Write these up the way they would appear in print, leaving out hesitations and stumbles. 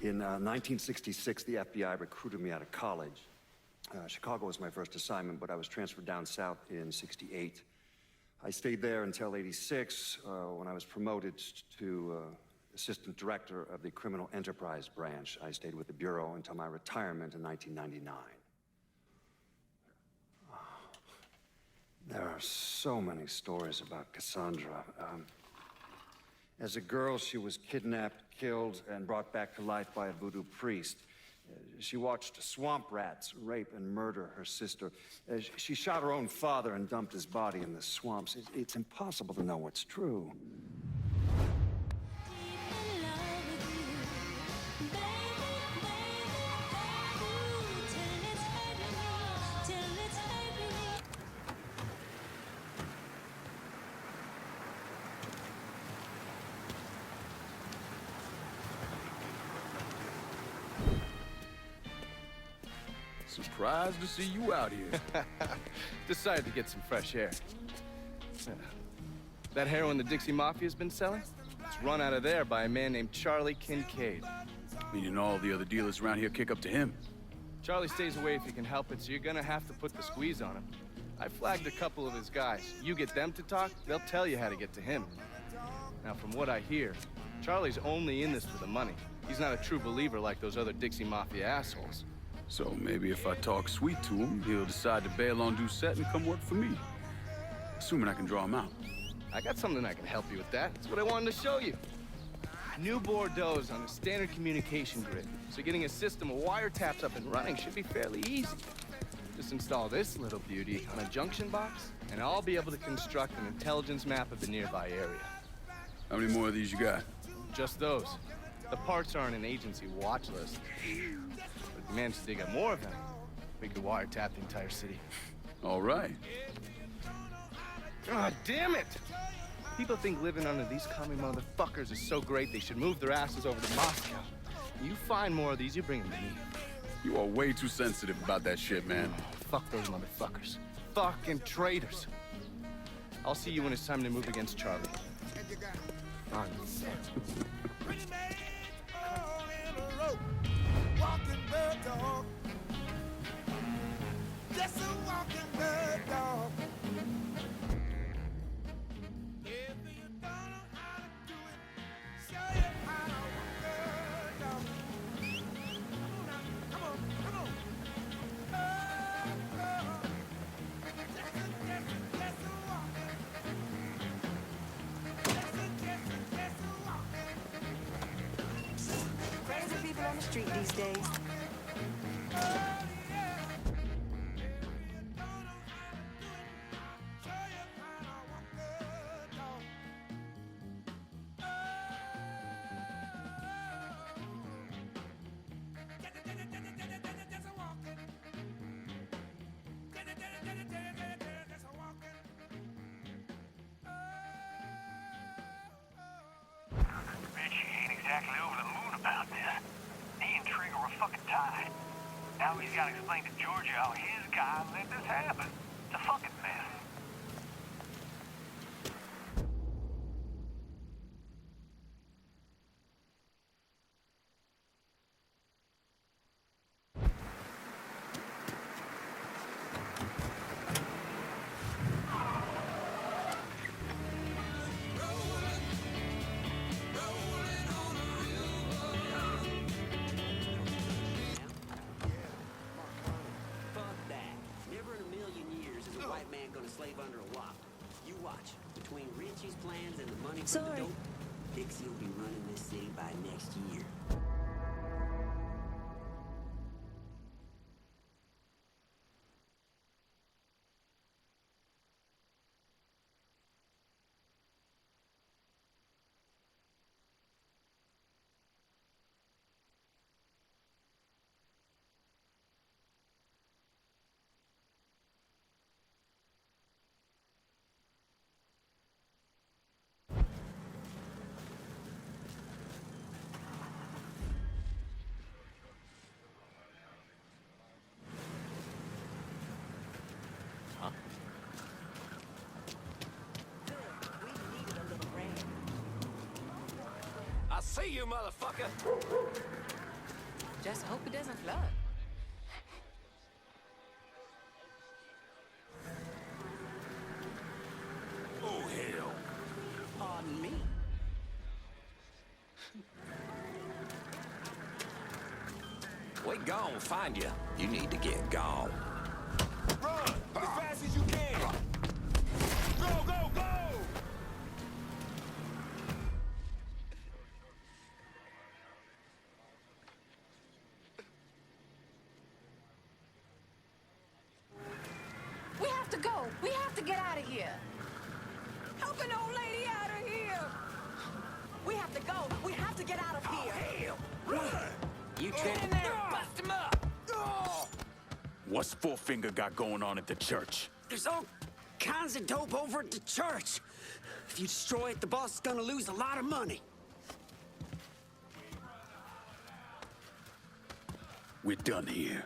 In 1966, the FBI recruited me out of college. Chicago was my first assignment, but I was transferred down south in '68. I stayed there until '86, when I was promoted to Assistant Director of the Criminal Enterprise Branch. I stayed with the Bureau until my retirement in 1999. There are so many stories about Cassandra. As a girl, she was kidnapped, killed, and brought back to life by a voodoo priest. She watched swamp rats rape and murder her sister. She shot her own father and dumped his body in the swamps. It's impossible to know what's true. Surprised to see you out here. Decided to get some fresh air. That heroin the Dixie Mafia's been selling? It's run out of there by a man named Charlie Kincaid. Meaning all the other dealers around here kick up to him. Charlie stays away if he can help it, so you're gonna have to put the squeeze on him. I flagged a couple of his guys. You get them to talk, they'll tell you how to get to him. Now, from what I hear, Charlie's only in this for the money. He's not a true believer like those other Dixie Mafia assholes. So maybe if I talk sweet to him, he'll decide to bail on Doucette and come work for me. Assuming I can draw him out. I got something that can help you with that. That's what I wanted to show you. New Bordeaux's on a standard communication grid, so getting a system of wiretaps up and running should be fairly easy. Just install this little beauty on a junction box, and I'll be able to construct an intelligence map of the nearby area. How many more of these you got? Just those. The parts are on an agency watch list. But if we manage to dig up more of them, we could wiretap the entire city. All right. God damn it! People think living under these commie motherfuckers is so great they should move their asses over to Moscow. You find more of these, you bring them to me. You are way too sensitive about that shit, man. Fuck those motherfuckers. Fucking traitors. I'll see you when it's time to move against Charlie. On set. Walking bird dog. Just a walking bird dog. If you don't know how to do it, show you how to walk bird dog. Come on, come on. Just a walking. Just a walking. Crazy people on the street these days. Richie ain't exactly over the moon about this. He and Trigger were fucking tied. Now he's got to explain to Georgia how his guy let this happen. It's a fucking mess. Fuck that. Never in a million years is a white man gonna slave under a wop. You watch. Between Richie's plans and the money from the Sorry. dope, Dixie will be running this city by next year. I see you, motherfucker. Just hope it doesn't flood. Oh, hell. Pardon me. We gon' find you. You need to get gone. Run as fast as you can. Go, go, go! We have to go. We have to get out of here. Help an old lady out of here. We have to go. We have to get out of here. Hell! Run! You get in there and bust him up! What's Four-Finger got going on at the church? There's all kinds of dope over at the church. If you destroy it, the boss is gonna lose a lot of money. We're done here.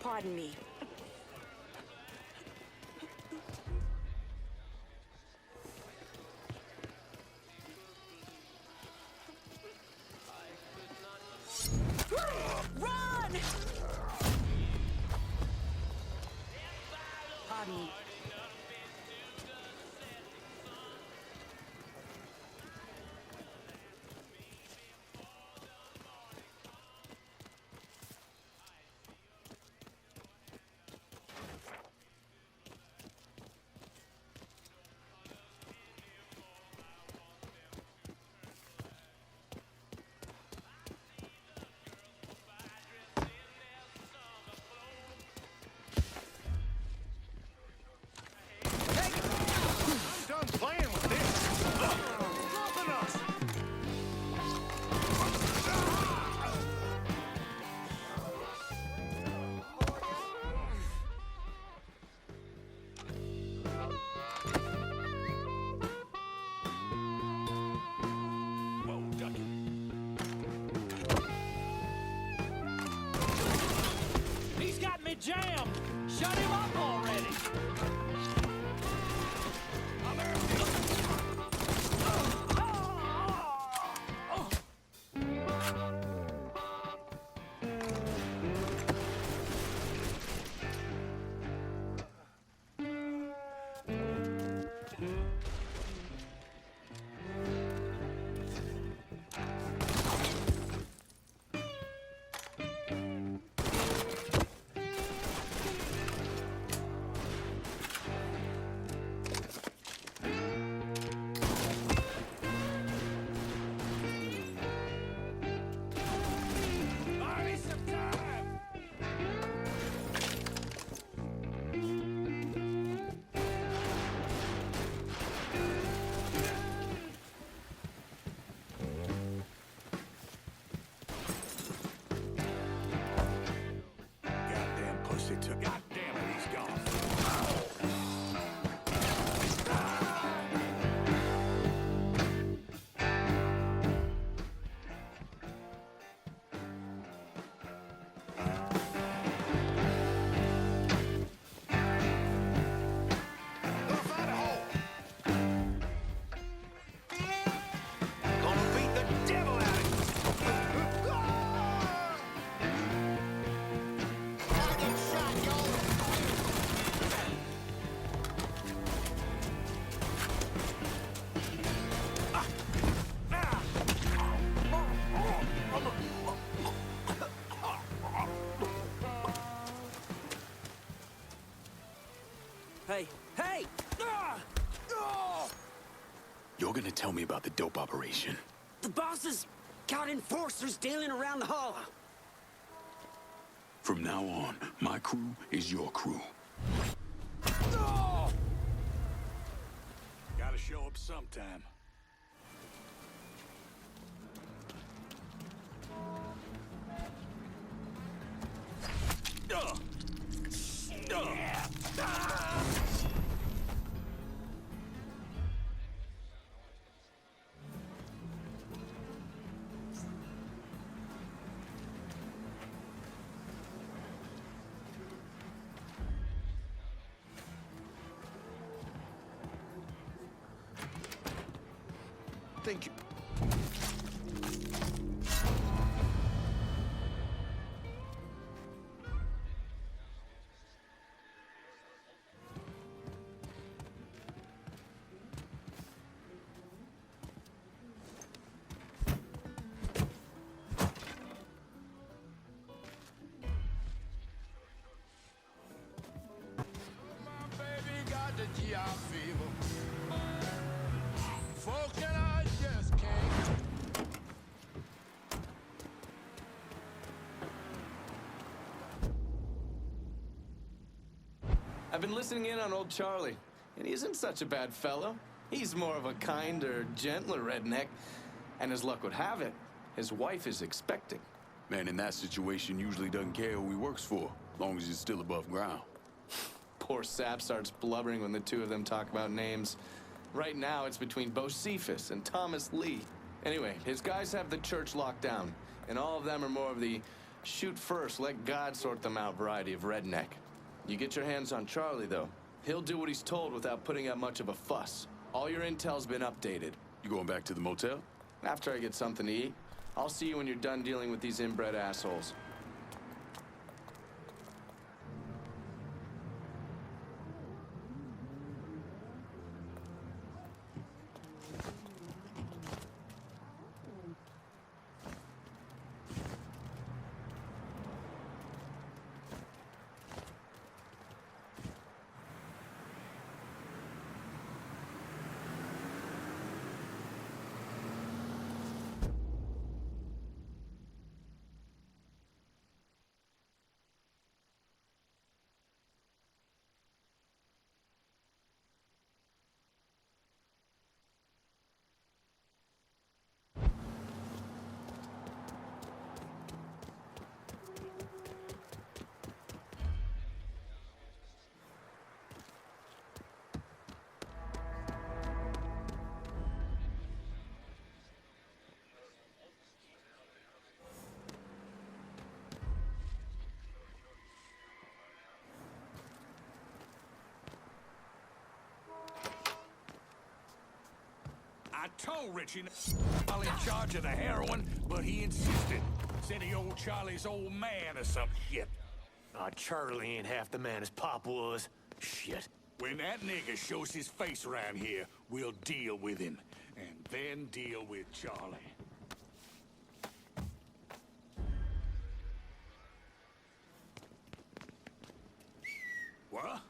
Pardon me. Run! Pardon me. I'm done playing with this. Dropping us. Well done. He's got me jammed! Shut him up already! You're gonna tell me about the dope operation. The bosses caught enforcers dealing around the hall. From now on, my crew is your crew. Gotta show up sometime. Thank you. My baby got the GI fever. Folk and I just can't. I've been listening in on old Charlie, and he isn't such a bad fellow. He's more of a kinder, gentler redneck. And as luck would have it, his wife is expecting. Man in that situation usually doesn't care who he works for, as long as he's still above ground. Poor Sap starts blubbering when the two of them talk about names. Right now, it's between Bocephus and Thomas Lee. Anyway, his guys have the church locked down, and all of them are more of the shoot first, let God sort them out variety of redneck. You get your hands on Charlie, though. He'll do what he's told without putting up much of a fuss. All your intel's been updated. You going back to the motel? After I get something to eat, I'll see you when you're done dealing with these inbred assholes. I told Richie I'll in charge of the heroin, but he insisted. Said he owed Charlie's old man or some shit. Charlie ain't half the man his pop was. Shit. When that nigga shows his face around here, we'll deal with him. And then deal with Charlie. What?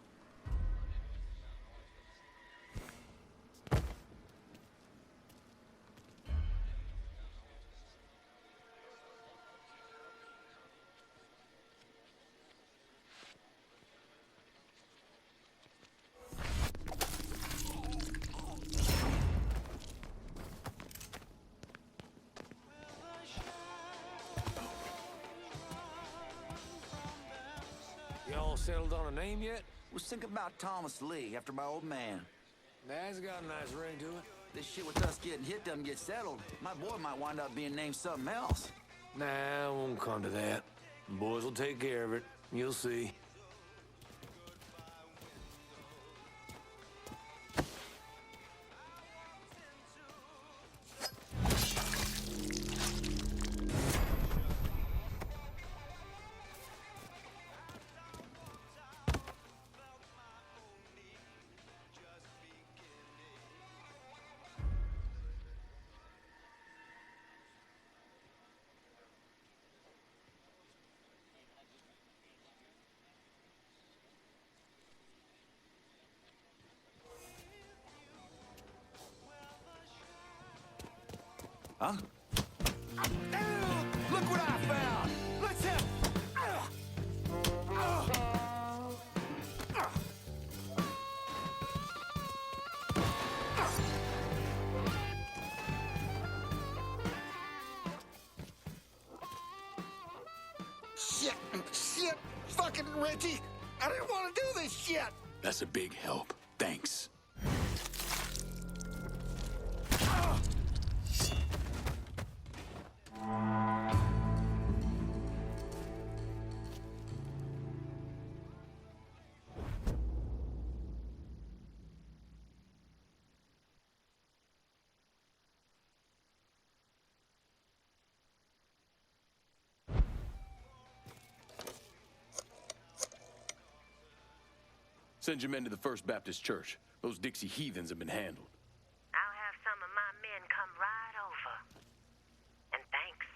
Y'all settled on a name yet? Was thinking about Thomas Lee after my old man. That's got a nice ring to it. This shit with us getting hit doesn't get settled. My boy might wind up being named something else. Nah, it won't come to that. Boys will take care of it. You'll see. Huh? Look what I found! Let's have... Shit! Shit! Fucking Richie! I didn't want to do this shit! That's a big help. Thanks. Send your men to the First Baptist Church. Those Dixie heathens have been handled. I'll have some of my men come right over. And thanks.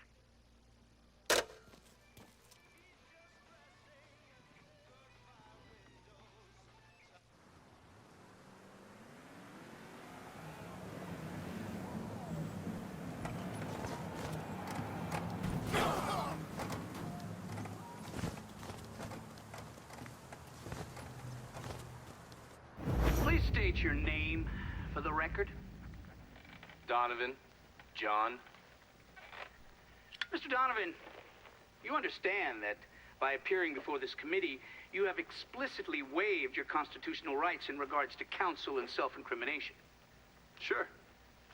Please state your name for the record. Donovan, John. Mr. Donovan, you understand that by appearing before this committee, you have explicitly waived your constitutional rights in regards to counsel and self-incrimination. Sure.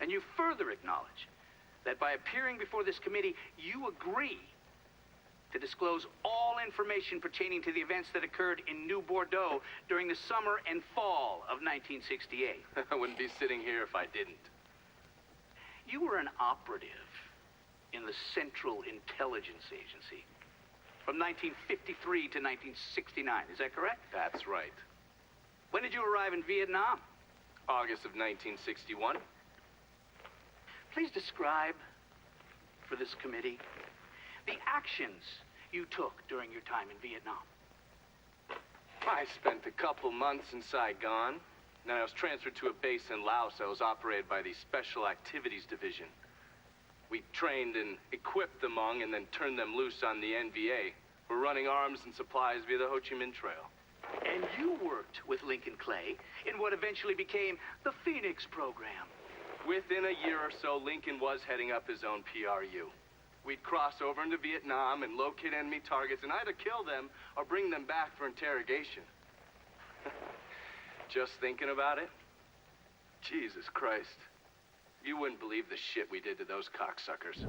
And you further acknowledge that by appearing before this committee, you agree to disclose all information pertaining to the events that occurred in New Bordeaux during the summer and fall of 1968. I wouldn't be sitting here if I didn't. You were an operative in the Central Intelligence Agency from 1953 to 1969. Is that correct? That's right. When did you arrive in Vietnam? August of 1961. Please describe for this committee the actions you took during your time in Vietnam. I spent a couple months in Saigon. Then I was transferred to a base in Laos that was operated by the Special Activities Division. We trained and equipped the Hmong and then turned them loose on the NVA. We're running arms and supplies via the Ho Chi Minh Trail. And you worked with Lincoln Clay in what eventually became the Phoenix program. Within a year or so, Lincoln was heading up his own PRU. We'd cross over into Vietnam and locate enemy targets and either kill them or bring them back for interrogation. Just thinking about it? Jesus Christ. You wouldn't believe the shit we did to those cocksuckers.